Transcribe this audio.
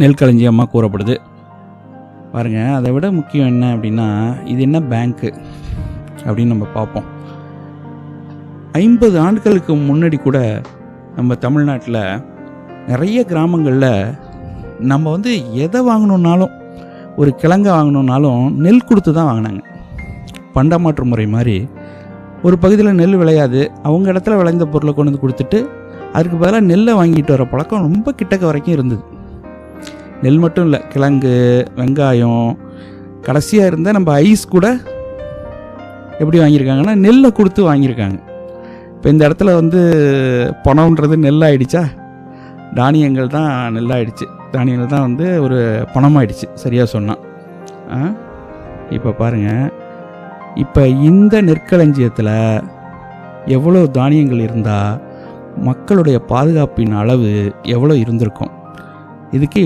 நெல் களஞ்சியமாக கூறப்படுது. பாருங்கள், அதை விட முக்கியம் என்ன அப்படின்னா, இது என்ன பேங்க்கு அப்படின்னு நம்ம பார்ப்போம். 50 ஆண்டுகளுக்கு முன்னாடி கூட நம்ம தமிழ்நாட்டில் நிறைய கிராமங்களில் நம்ம எதை வாங்கணுன்னாலும், ஒரு கிழங்கை வாங்கணுன்னாலும் நெல் கொடுத்து தான் வாங்கினாங்க. பண்டமாற்று முறை மாதிரி ஒரு பகுதியில் நெல் விளையாது, அவங்க இடத்துல விளைந்த பொருளை கொண்டு வந்து கொடுத்துட்டு அதுக்கு பதிலாக நெல்லை வாங்கிட்டு வர பழக்கம் ரொம்ப கிட்டக்க வரைக்கும் இருந்தது. நெல் மட்டும் இல்லை, கிழங்கு, வெங்காயம், கடைசியாக இருந்தால் நம்ம ஐஸ் கூட எப்படி வாங்கியிருக்காங்கன்னா நெல்லை கொடுத்து வாங்கியிருக்காங்க. இப்போ இந்த இடத்துல பணம்ன்றது நெல்லாயிடுச்சா, தானியங்கள் தான் நெல்லாயிடுச்சு, தானியங்கள் தான் ஒரு பணமாயிடுச்சு சரியாக சொன்னான். இப்போ பாருங்கள், இப்போ இந்த நெற்களஞ்சியத்தில் எவ்வளோ தானியங்கள் இருந்தால் மக்களுடைய பாதுகாப்பின் அளவு எவ்வளோ இருந்திருக்கும். இதுக்கு